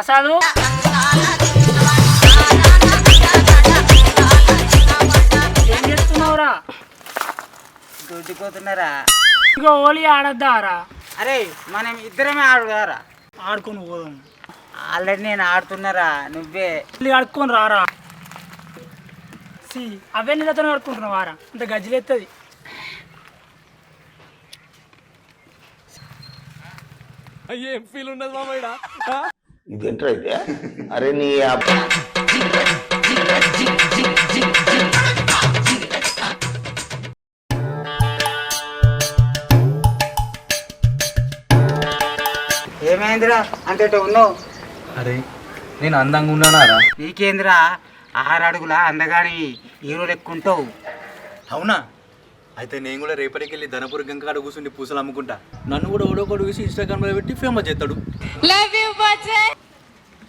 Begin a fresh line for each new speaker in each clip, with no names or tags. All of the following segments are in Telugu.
ప్రసాదు ఏం చేస్తున్నావురా?
గుడ్డుకోతున్నారా?
ఇగో ఓలి ఆడద్దారా?
అరే మనం ఇద్దరమే ఆడుదారా?
ఆడుకొని పోదాం.
ఆల్రెడీ నేను ఆడుతున్నారా, నువ్వే
ఆడుకొని రారా. అవే నీళ్ళతో ఆడుకుంటున్నావు వారా, ఇంత గజ్జిలెత్తది.
ఏం ఫీల్ ఉండదు మామయ్య.
ఇదేంట్రా అయితే? అరే నీ
ఏమైందిరా అంటే ఉన్నావు?
అరే నేను అందంగా ఉన్నానారా?
నీకేందిరా 6 అడుగుల అందగాని హీరో లెక్కుంటావు.
అవునా? అయితే నేను కూడా రేపటికి వెళ్ళి ధనపురి గంకాడ కూర్చుండి పూసలు అమ్ముకుంటా. నన్ను కూడా ఓడోకొడు వేసి ఇన్స్టాగ్రామ్ లో పెట్టి ఫేమస్ చేస్తాడు.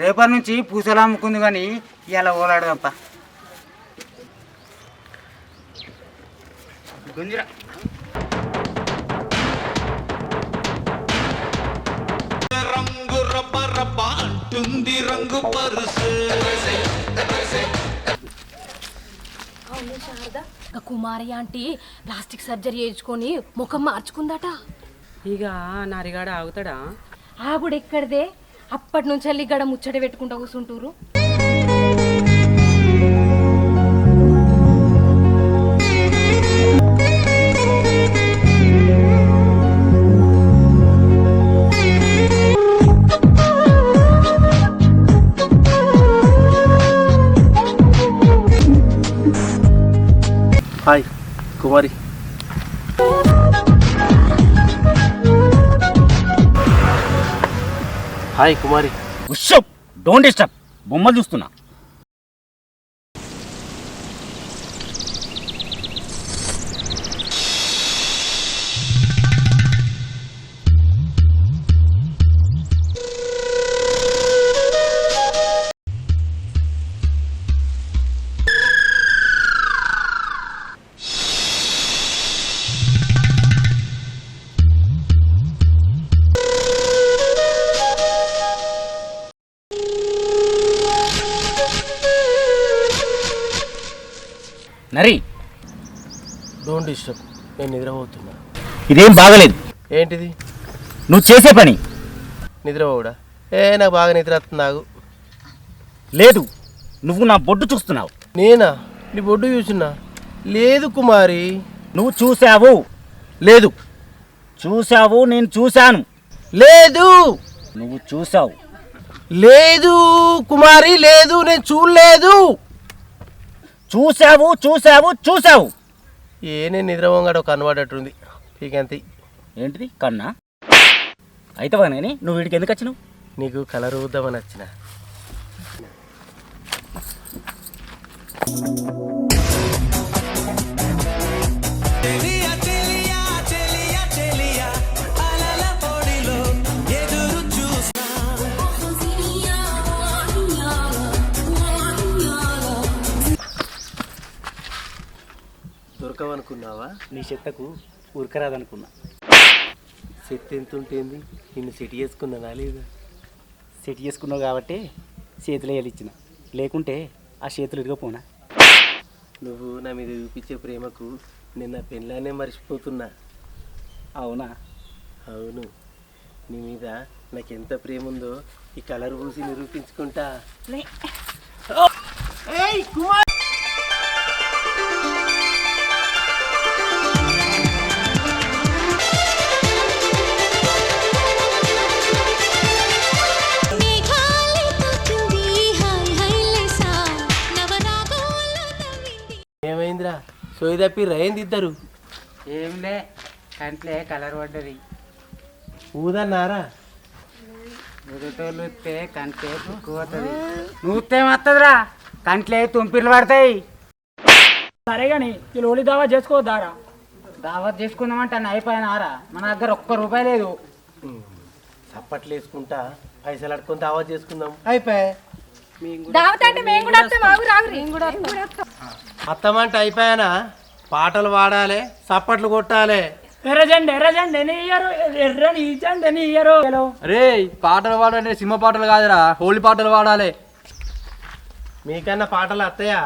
రేపటి నుంచి పూసలు అమ్ముకుంది కానీ ఇలా ఓలాడదప్ప. గుంజరా
రంగు రబ్బ రబ్బ అంటుంది రంగు పరుసు.
కుమారి ఆంటీ ప్లాస్టిక్ సర్జరీ చేయించుకొని ముఖం మార్చుకుందట.
ఇక నరిగాడ ఆగుతాడా?
ఆగుడు ఎక్కడిదే, అప్పటి నుంచి వెళ్ళి గడ ముచ్చట పెట్టుకుంటా కూర్చుంటారు.
Hi Kumari. Hi Kumari.
Don't disturb. బొమ్మలు చూస్తున్నా. Nari
don't disturb. నేను నిద్రపోతున్నా.
ఇదేం బాగలేదు.
ఏంటిది?
నువ్వు చేసే పని.
నిద్రపోడా? నాకు బాగా నిద్ర వస్తుంది. నాకు
లేదు, నువ్వు నా బొడ్డు చూస్తున్నావు.
నేనా నీ బొడ్డు చూసినా? లేదు కుమారి.
నువ్వు చూసావు.
లేదు.
చూసావు, నేను చూశాను.
లేదు.
నువ్వు చూసావు.
లేదు కుమారి, లేదు, నేను చూడలేదు.
చూసావు చూసావు చూసావు.
నేను నిద్రపోగాడు ఒక కనబడట్టుంది. ఇకంతే.
ఏంటిది కన్నా? అయితే కానీ నువ్వు వీడికి ఎందుకు వచ్చినావు?
నీకు కలర్ ఊద్దామని వచ్చిన. దొరకవనుకున్నావా?
నీ చెత్తకు ఉరకరాదనుకున్నా.
చెత్త ఎంత ఉంటుంది? నిన్ను సెట్ చేసుకున్నానా లేదా?
సెట్ చేసుకున్నావు కాబట్టి చేతిలో ఇచ్చిన, లేకుంటే ఆ చేతులు ఇరిగిపోనా?
నువ్వు నా మీద చూపించే ప్రేమకు నేను నా పెళ్ళాన్నే మర్చిపోతున్నా.
అవునా?
అవును. నీ మీద నాకెంత ప్రేమ ఉందో ఈ కలర్ పూసి నిరూపించుకుంటా. ఏమైందిరా? సోయి తప్పి రైంది ఇద్దరు.
ఏంలే, కంట్లే కలర్ పడ్డది.
ఊదన్నారా?
ఉదటోళ్ళు వస్తే కంట్లే పోతుంది. నువ్వుతే వస్తుందిరా, కంట్లే తుంపిర్లు పడతాయి.
సరే కానీ ఈ లోలి దావా చేసుకోవద్దారా?
దావత్ చేసుకుందామంటే అయిపోయినారా? మన దగ్గర ₹1 లేదు.
చప్పట్లు వేసుకుంటా పైసలు అడుకొని దావా చేసుకుందాం. అయిపోయా. అత్తమంటే అయిపోయానా? పాటలు పాడాలి, చప్పట్లు కొట్టాలి.
ఎర్రజెండ ఎన్ని ఇయ్యరు, ఎర్రని ఈ జెండ ఎన్ని ఇయ్యరు.
అరే పాటలు పాడాలంటే సినిమా పాటలు కాదురా, హోలీ పాటలు పాడాలి.
మీకన్నా పాటలు అత్తయా?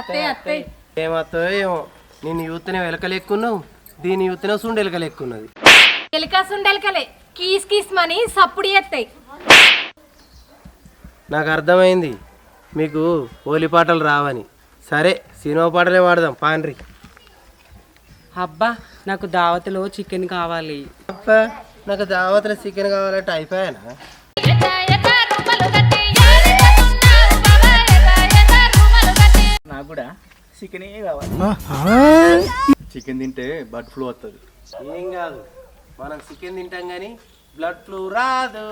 అత్తయ్య
ఏమత్తాయో ఏమో. నేను యూత్నే వెలకలెక్కున్నావు, దీని యూత్నే సుండి ఎలకలెక్కున్నది.
ఎలకలే కీస్ కీస్ మని సప్పుడు ఎత్తాయి.
నాకు అర్థమైంది మీకు హోలీ పాటలు రావని. సరే సినిమా పాటలే పాడదాం పాండ్రి.
అబ్బా నాకు దావతిలో చికెన్ కావాలి.
అబ్బా నాకు దావత్లో చికెన్ కావాలంటే అయిపోయానా?
నాకు కూడా చికెనే కావాలి.
చికెన్ తింటే బర్డ్ ఫ్లూ వస్తుంది.
ఏం కాదు, మనం చికెన్ తింటాం కానీ బ్లడ్ ఫ్లూ రాదు.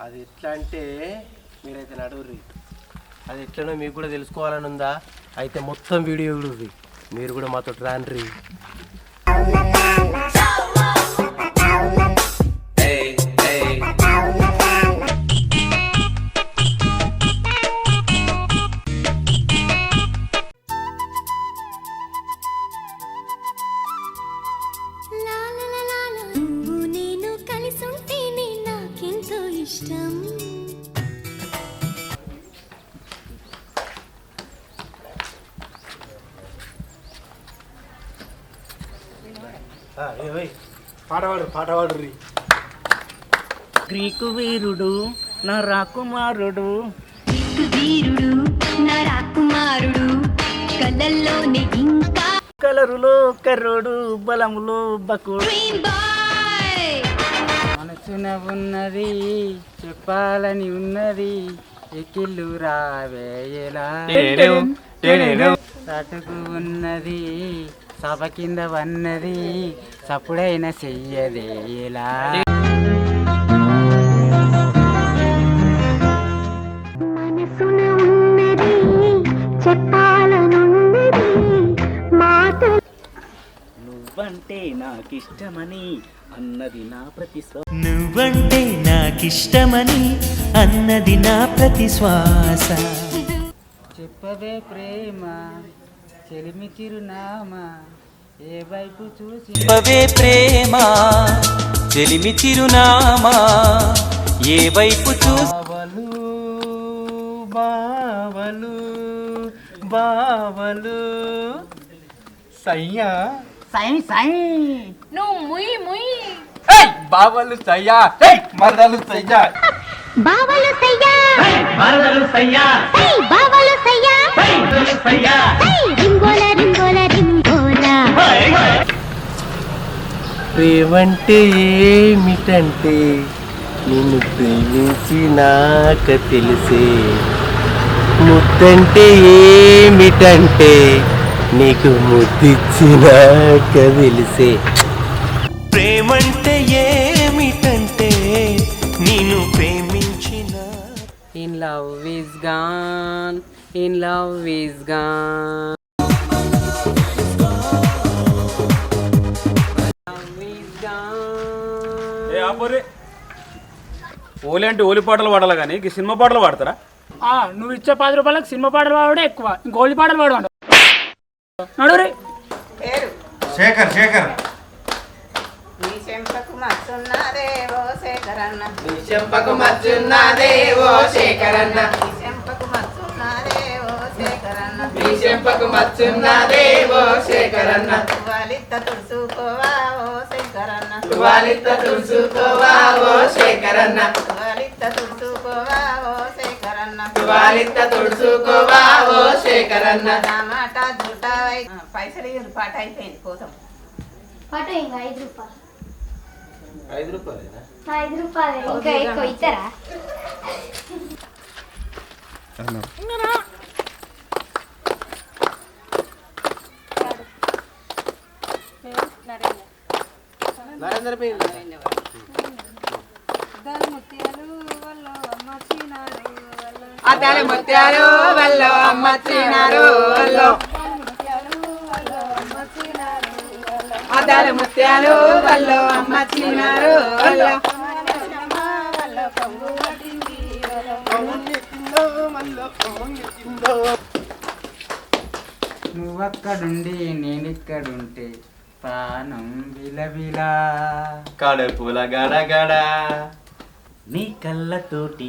అది ఎట్లా అంటే మీరైతే నడువుర్రి. అది ఎట్లనో మీకు కూడా తెలుసుకోవాలని ఉందా? అయితే మొత్తం వీడియో చూడుర్రి, మీరు కూడా మాతో రాన్రి.
నేను కలిసి ఉంటేనే నాకెంతో ఇష్టం.
పాటవాడు రీ.
గ్రీకు వీరుడు నా రాకుమారుడు,
వీరుడు నా రాకుమారుడు, కలల్లోనే ఇంకా
కలరులో కర్రోడు, బలములో బకుడు.
Dream boy.
మనసున ఉన్నది చెప్పాలని ఉన్నది, ఎకిల్లు రావేలా తటుకు ఉన్నది సభ కింద వన్నది, సప్పుడైన చెయ్యదేలా.
మనసున ఉన్నది చెప్పాలనున్నది, మాట
నువ్వంటే నాకిష్టమని అన్నది నా ప్రతిశ్వాస.
నువ్వంటే నాకిష్టమని అన్నది నా ప్రతి శ్వాస.
చెప్పవే ప్రేమ చెలిమి చిరునామా, ఏ వైపు చూసి
చెప్పవే ప్రేమ చెలిమి చిరునామా, ఏ వైపు చూసి.
బావలు బావలు సయ్యా
నువ్వు ముయ్ ముయ్.
బావలు సయ్యా, మరదలు సయ్యా.
బావలు సయ్యా, బావలు సయ్యా, రింగోల రింగోల రింగోల.
ప్రేమంటే ఏమిటంటే నిన్ను ప్రేమించినాక తెలిసే, ముద్దంటే ఏమిటంటే నీకు ముద్దిచ్చినాక తెలిసే.
ప్రేమంటే ఏమిటంటే నిన్ను ప్రేమించిన.
In love is gone, in love is gone.
ఓలీ అంటే ఓలి పాటలు పాడాలి కానీ ఈ సినిమా పాటలు పాడతారా?
నువ్వు ఇచ్చే 10 రూపాయలకు సినిమా పాటలు పాడే ఎక్కువ, గోళీ పాటలు పాడు నడురి.
శేఖర్ శేఖర్
చెంపకు మచ్చున్నదే ఓ శేఖరన్న,
చెంపకు మచ్చున్నదే ఓ శేఖరన్న,
చెంపకు మచ్చున్నదే ఓ శేఖరన్న,
చెంపకు మచ్చున్నదే ఓ శేఖరన్న,
వాళ్ళిత్త తుడుచుకోవా ఓ శేఖరన్న,
వాళ్ళిత్త తుడుచుకోవా ఓ శేఖరన్న,
వాళ్ళిత్త తుడుచుకోవా ఓ శేఖరన్న,
వాళ్ళిత్త తుడుచుకోవా ఓ శేఖరన్న.
నా మాట జుట పైసలు పాట అయిపోయింది పోతాం.
పాట ఇంకా 5 రూపాయలు.
5 రూపాయలేనా?
5 రూపాయలు ఇంకా ఎక్కువ ఇస్తారా?
నరేంద్ర పేరు
అద్దాల ముత్యాలు వల్లో అమ్మచ్చినారు వల్లో, అద్దాల ముత్యాలు వల్లో అమ్మచ్చినారు వల్లో.
నువ్వక్కడుండి నేనిక్కడుంటే
పానం విలవిలా
కడుపుల గడగడ
నీ కళ్ళతోటి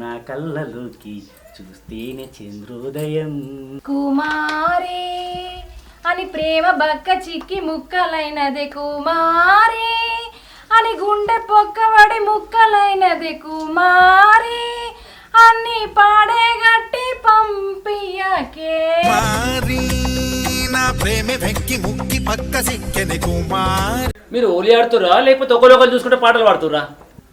నా కళ్ళలోకి చూస్తేనే చంద్రోదయం.
కుమారి అని ప్రేమ బక్క చిక్కి ముక్కలైనదే కుమారి అని గుండె పొక్కబడి ముక్కలైనదే కుమారి అన్ని పాడే గట్టి పంపియకే.
నా ప్రేమ వెక్కి ముక్కి పక్క సిక్కెని కుమార్.
మీరు హోలీ ఆడుతురా లేకపోతే ఒకరు చూసుకుంటే పాటలు పాడుతురా?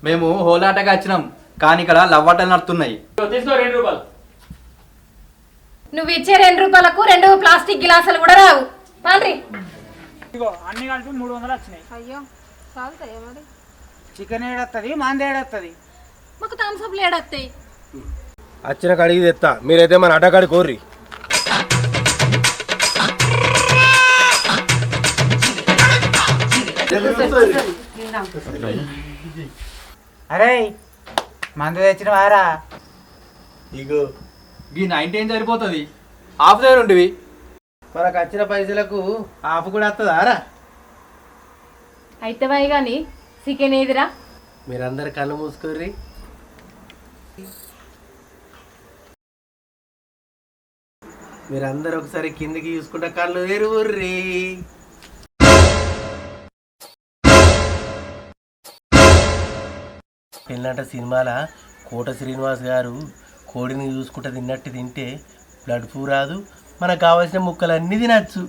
మేము హోలాటగా వచ్చినాం, కానీ ఇక్కడ లవ్వాటలు నడుతున్నాయి.
తీసుకో 2 రూపాయలు.
నువ్వు ఇచ్చే 2 రూపాయలకు 2 ప్లాస్టిక్ గిలాసులు కూడా రావు. పాండ్రి
ఇగో అన్ని కలిపి 300 వచ్చినాయి.
అయ్యో చాలుతాయా మరి?
చికెన్ ఏడొస్తుంది, మంది ఏడొస్తుంది.
మాకు థమ్స్అప్లు ఏడొస్తాయి.
వచ్చిన కడిగి తెస్తా, మీరైతే మన అడ్డకాడి కోర్రి.
అరే మందు తెచ్చిన వారా?
ఇగో ఈ 90 సరిపోతుంది, హాఫ్ దగ్గర ఉండేవి.
మనకు వచ్చిన పైసలకు ఆపు కూడా వస్తుందా రా?
అయితే వై కానీ చికెన్ ఏదిరా?
మీరందరు కళ్ళు మూసుకోర్రి. మీరందరూ ఒకసారి కిందికి చూసుకుంటా కళ్ళు తెరువుర్రి. పెళ్ళంట సినిమాల కోట శ్రీనివాస్ గారు కోడిని చూసుకుంటా తిన్నట్టు తింటే బ్లడ్ ఫ్లూ రాదు, మనకు కావాల్సిన ముక్కలన్నీ తినచ్చు.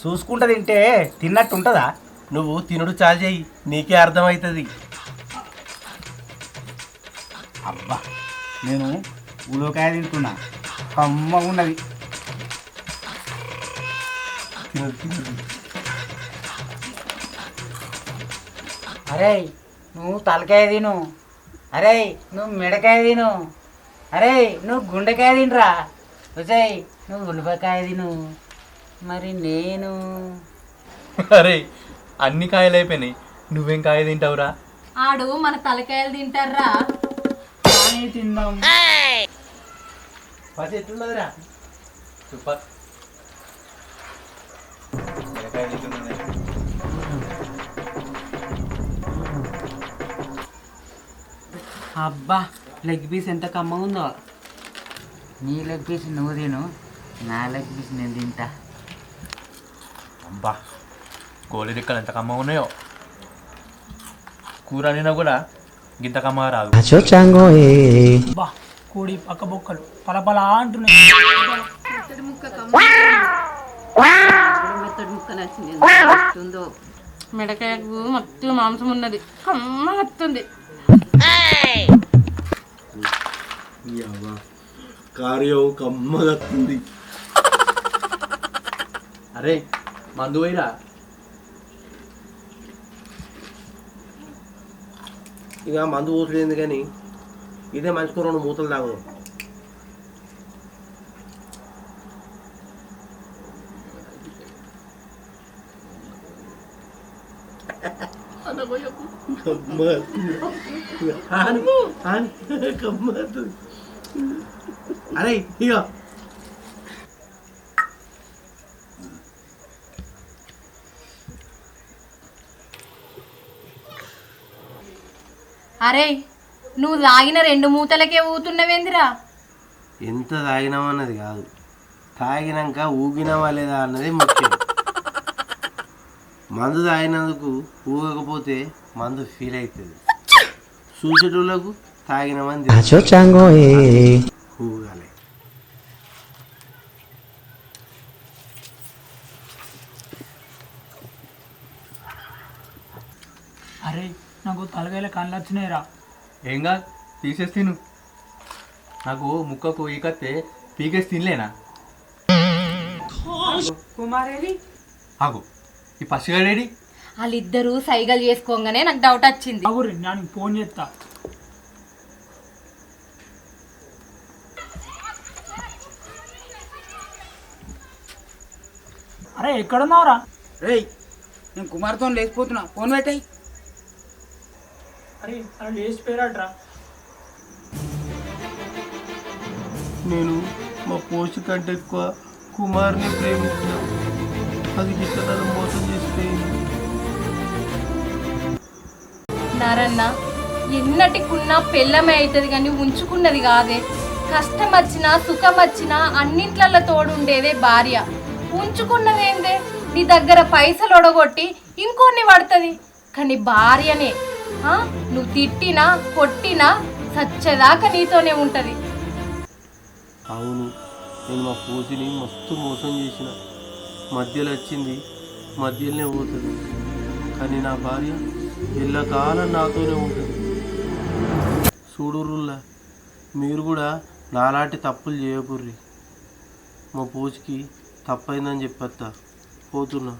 చూసుకుంటా తింటే తిన్నట్టు ఉంటుందా?
నువ్వు తినుడు చాలు చేయి, నీకే అర్థమవుతుంది.
అబ్బా, నేను ఉలోకాయ తింటున్నా, కమ్మగా ఉన్నది.
అరే నువ్వు తలకాయ తిను, అరే నువ్వు మిడకాయ తిను, అరే నువ్వు గుండెకాయ తినరా, విజయ్ నువ్వు ఉల్లిపాయ తిను, మరి నేను
అరే అన్ని కాయలు అయిపోయినాయి, నువ్వేం కాయ తింటావురా?
ఆడు మన తలకాయలు తింటారా?
కానీ తిందాం.
పసి ఎట్లున్నదిరా?
సూపర్.
అబ్బా, లెగ్ పీస్ ఎంత కమ్మగా ఉందో.
నీ లెగ్ పీస్ నువ్వు తిను, నా లెగ్ పీస్ నేను తింటా.
అబ్బా, కోడి రెక్కలు ఎంత కమ్మగా ఉన్నాయో. కూర అయినా కూడా గింత కమ్మగా రాదు.
బా కోడి పక్క బొక్కలు పలపల అంటున్నాయి.
మెత్తడి ముక్క నచ్చింది.
మెడకాయకు మొత్తం మాంసం ఉన్నది, కమ్మ వస్తుంది.
కార్యం కమ్మగత్తుంది.
అరే మందు పోయిరా.
ఇక మందు పోసలేదు కానీ ఇదే మంచి 2 మూతలు తాగు. అరే ఇక
అరే నువ్వు తాగిన 2 మూతలకే ఊతున్నవేందిరా?
ఎంత తాగినామన్నది కాదు, తాగినాక ఊగినావా లేదా అన్నది ముఖ్యం. మందు తాగినందుకు ఊగకపోతే మందు ఫీల్ అవుతుంది. చూసేటోళ్ళకు తాగిన మంది ఊగాలి.
అరే నాకు తలకాయల కళ్ళు వచ్చినాయిరా.
ఏం కాదు, తీసేసి తిను. నాకు ముక్కకు ఈకత్తే పీకేసి తినలేనా?
కుమారేది
ఆగు, ఈ పసిగాడేడి?
వాళ్ళిద్దరూ సైగలు చేసుకోగానే నాకు డౌట్ వచ్చింది.
అవురు నేను ఫోన్ చేస్తా. అరే ఎక్కడున్నావురా?
రే నేను కుమార్తో లేచిపోతున్నా, ఫోన్ పెట్టాయి.
అరే అలా లేచిపోయారట్రా.
నేను మా పోస్ట్ కంటే ఎక్కువ కుమార్ని ప్రేమించాను. అది గిట్ల నన్ను మోసం చేసిపోయింది.
నారన్న ఎన్నటికున్నా పెళ్ళమే అవుతుంది కానీ ఉంచుకున్నది కాదే. కష్టం వచ్చినా సుఖం వచ్చినా అన్నింట్లలో తోడుండేదే భార్య. ఉంచుకున్నదేందే నీ దగ్గర పైసలు ఒడగొట్టి ఇంకొన్ని పడుతుంది, కానీ భార్యనే నువ్వు తిట్టినా కొట్టినా సచ్చేదాకా నీతోనే ఉంటుంది.
అవును, నేను మా పూజని మస్తు మోసం చేసిన. మధ్యలో వచ్చింది మధ్యలోనే పోతుంది, కానీ నా భార్య ఎల్లకాలం నాతోనే ఉంటుంది. చూడుర్రుల్లా, మీరు కూడా నాలాంటి తప్పులు చేయకుర్రి. మా పూజకి తప్పైందని చెప్పత్తా, పోతున్నా.